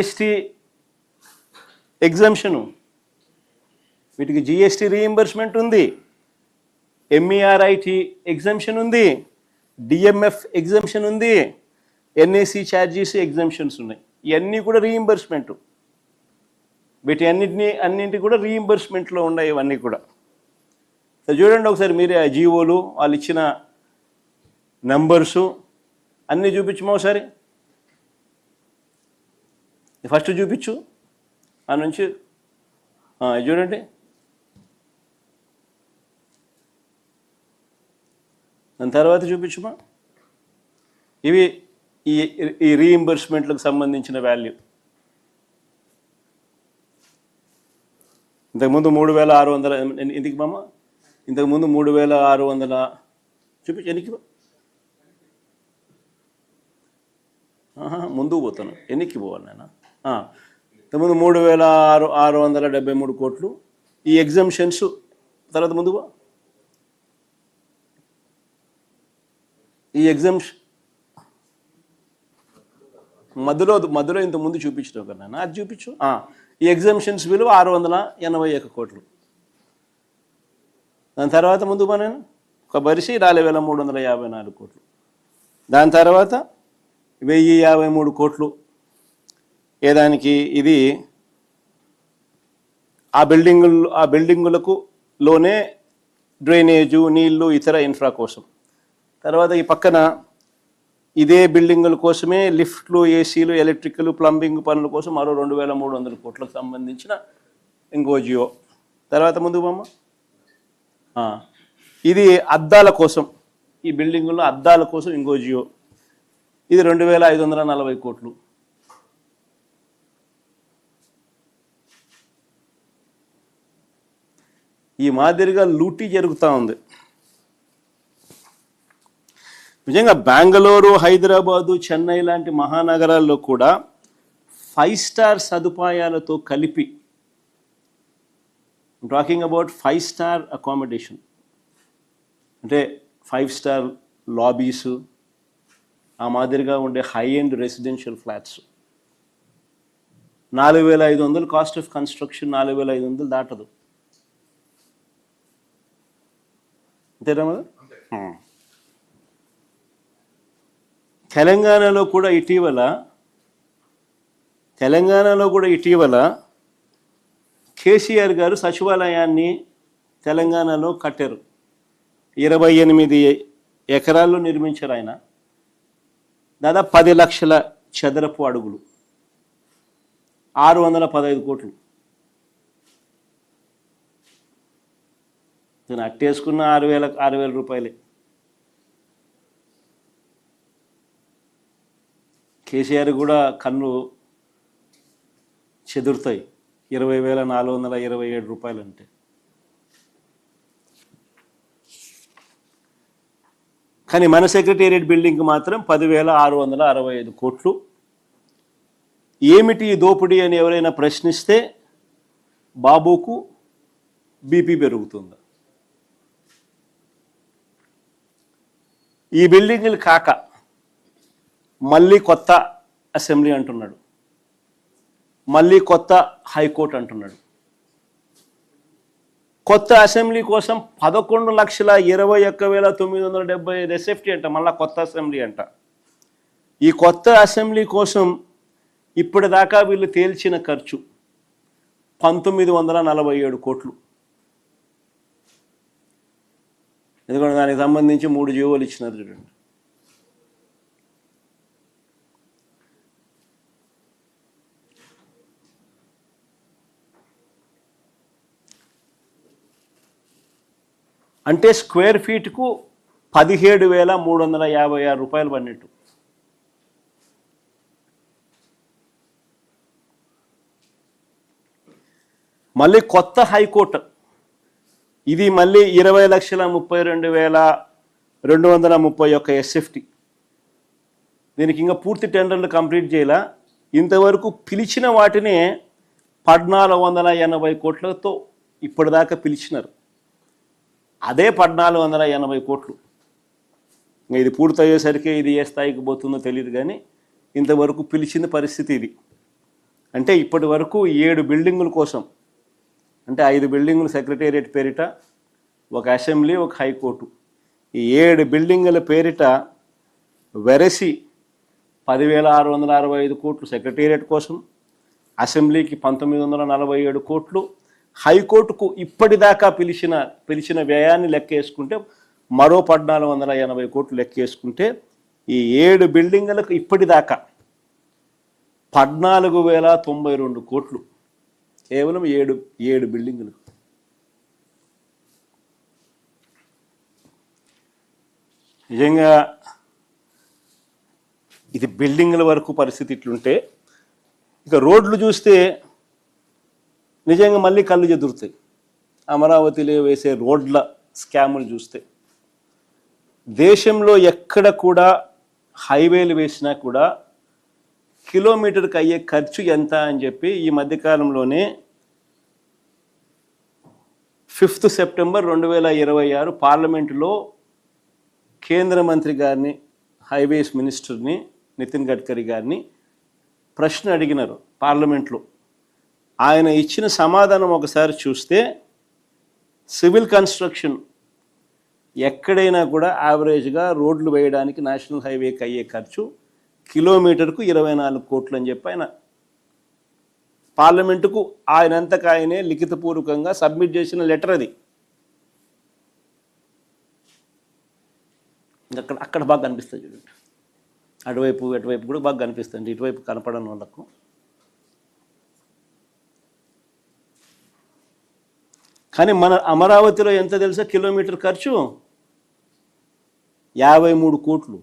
GST ఎగ్జంప్షను, వీటికి GST reimbursement ఉంది, ఎంఈఆర్ఐటి exemption ఉంది, డిఎంఎఫ్ ఎగ్జంప్షన్ ఉంది, ఎన్ఏసి ఛార్జీస్ ఎగ్జంప్షన్స్ ఉన్నాయి. ఇవన్నీ కూడా రీయింబర్స్మెంట్. వీటి అన్నింటి కూడా రీయింబర్స్మెంట్లో ఉన్నాయి ఇవన్నీ కూడా. సో చూడండి ఒకసారి మీరే ఆ జీవోలు వాళ్ళు ఇచ్చిన నంబర్సు అన్నీ చూపించమో ఒకసారి. ఫస్ట్ చూపించు ఆ నుంచి చూడండి. దాని తర్వాత చూపించుమా. ఇవి ఈ రీయింబర్స్మెంట్లకు సంబంధించిన వాల్యూ. ఇంతకుముందు 3600 ఎందుకు మామ, ఇంతకుముందు 3600 చూపించు. ఎన్నికి ముందుకు పోతాను, ఎన్నికి పోవాలి నేను. ఇంతకుముందు 3673 కోట్లు ఈ ఎగ్జంప్షన్స్. తర్వాత ముందుకు ఈ ఎగ్జంప్షన్ మధ్యలో ఇంత ముందు చూపించడం కదా నాన్న, అది చూపించు. ఈ ఎగ్జంప్షన్స్ విలువ 681 కోట్లు. దాని తర్వాత ముందుకు నేను ఒక బరిసి 4354 కోట్లు. దాని తర్వాత 1053 కోట్లు ఏదానికి, ఇది ఆ బిల్డింగులకు లోనే డ్రైనేజు, నీళ్లు, ఇతర ఇన్ఫ్రా కోసం. తర్వాత ఈ పక్కన ఇదే బిల్డింగుల కోసమే లిఫ్ట్లు, ఏసీలు, ఎలక్ట్రికల్, ప్లంబింగ్ పనుల కోసం మరో 2300 కోట్లకు సంబంధించిన ఇంకో జియో. తర్వాత ముందుకు బొమ్మ, ఇది అద్దాల కోసం, ఈ బిల్డింగుల్లో అద్దాల కోసం ఇంకో జియో, ఇది 2540 కోట్లు. ఈ మాదిరిగా లూటీ జరుగుతూ ఉంది. నిజంగా బెంగళూరు, హైదరాబాదు, చెన్నై లాంటి మహానగరాల్లో కూడా 5 స్టార్ సదుపాయాలతో కలిపి, టాకింగ్ అబౌట్ 5 స్టార్ అకామిడేషన్, అంటే 5 స్టార్ లాబీసు, ఆ మాదిరిగా ఉండే high end residential flats. 4500 cost of construction, 4500 దాటదు. అంతేనా మరి? తెలంగాణలో కూడా ఇటీవల కేసీఆర్ గారు సచివాలయాన్ని తెలంగాణలో కట్టారు. 28 ఎకరాల్లో నిర్మించారు ఆయన. దాదాపు 10 లక్షల చదరపు అడుగులు, 615 కోట్లు. నేను అట్టేసుకున్న 6,000 రూపాయలే. కేసీఆర్ కూడా కన్ను చెదురుతాయి 20,427 రూపాయలు అంటే. కానీ మన సెక్రటేరియట్ బిల్డింగ్కి మాత్రం 10,665 కోట్లు. ఏమిటి దోపిడీ అని ఎవరైనా ప్రశ్నిస్తే బాబుకు బీపీ పెరుగుతుందా? ఈ బిల్డింగ్లు కాక మళ్ళీ కొత్త అసెంబ్లీ అంటున్నాడు, మళ్ళీ కొత్త హైకోర్టు అంటున్నాడు. కొత్త అసెంబ్లీ కోసం 11,21,970 ఎస్ఎఫ్టీ అంట, మళ్ళీ కొత్త అసెంబ్లీ అంట. ఈ కొత్త అసెంబ్లీ కోసం ఇప్పటిదాకా వీళ్ళు తేల్చిన ఖర్చు 1947 కోట్లు. ఎందుకంటే దానికి సంబంధించి 3 జీవోలు ఇచ్చినారు చూడండి. అంటే స్క్వేర్ ఫీట్కు 17,356 రూపాయలు పడినట్టు. మళ్ళీ కొత్త హైకోర్టు, ఇది మళ్ళీ 20,32,231 ఎస్ఎఫ్టీ. దీనికి ఇంకా పూర్తి టెండర్లు కంప్లీట్ చేయాల. ఇంతవరకు పిలిచిన వాటిని 1,480 కోట్లతో ఇప్పటిదాకా పిలిచినారు. అదే 1,480 కోట్లు. ఇది పూర్తయ్యేసరికి ఇది ఏ స్థాయికి పోతుందో తెలియదు, కానీ ఇంతవరకు పిలిచిన పరిస్థితి ఇది. అంటే ఇప్పటి వరకు 7 బిల్డింగుల కోసం, అంటే 5 బిల్డింగులు సెక్రటేరియట్ పేరిట, ఒక అసెంబ్లీ, ఒక హైకోర్టు, ఈ 7 బిల్డింగుల పేరిట వెరసి 10,665 కోట్లు సెక్రటేరియట్ కోసం, అసెంబ్లీకి 1947 కోట్లు, హైకోర్టుకు ఇప్పటిదాకా పిలిచిన వ్యయాన్ని లెక్కేసుకుంటే మరో 1,480 కోట్లు లెక్కేసుకుంటే ఈ 7 బిల్డింగులకు ఇప్పటిదాకా 14,092 కోట్లు, కేవలం 7 బిల్డింగులు. నిజంగా ఇది బిల్డింగుల వరకు పరిస్థితి ఇట్లుంటే, ఇక రోడ్లు చూస్తే నిజంగా మళ్ళీ కళ్ళు చెదురుతాయి. అమరావతిలో వేసే రోడ్ల స్కాములు చూస్తే దేశంలో ఎక్కడ కూడా హైవేలు వేసినా కూడా కిలోమీటర్కి అయ్యే ఖర్చు ఎంత అని చెప్పి ఈ మధ్యకాలంలోనే 5 సెప్టెంబర్ 2026 పార్లమెంటులో కేంద్ర మంత్రి గారిని, హైవేస్ మినిస్టర్ని, నితిన్ గడ్కరీ గారిని ప్రశ్న అడిగినారు పార్లమెంట్లో. ఆయన ఇచ్చిన సమాధానం ఒకసారి చూస్తే, సివిల్ కన్స్ట్రక్షన్ ఎక్కడైనా కూడా యావరేజ్గా రోడ్లు వేయడానికి నేషనల్ హైవేకి అయ్యే ఖర్చు కిలోమీటర్కు 24 కోట్లు అని చెప్పి ఆయన పార్లమెంటుకు ఆయనంతకు ఆయనే లిఖితపూర్వకంగా సబ్మిట్ చేసిన లెటర్ అది. అక్కడ బాగా కనిపిస్తుంది చూడండి, అటువైపు కూడా బాగా కనిపిస్తుంది, ఇటువైపు కనపడని వాళ్ళకు. కానీ మన అమరావతిలో ఎంత తెలుసా కిలోమీటర్ ఖర్చు? 53 కోట్లు.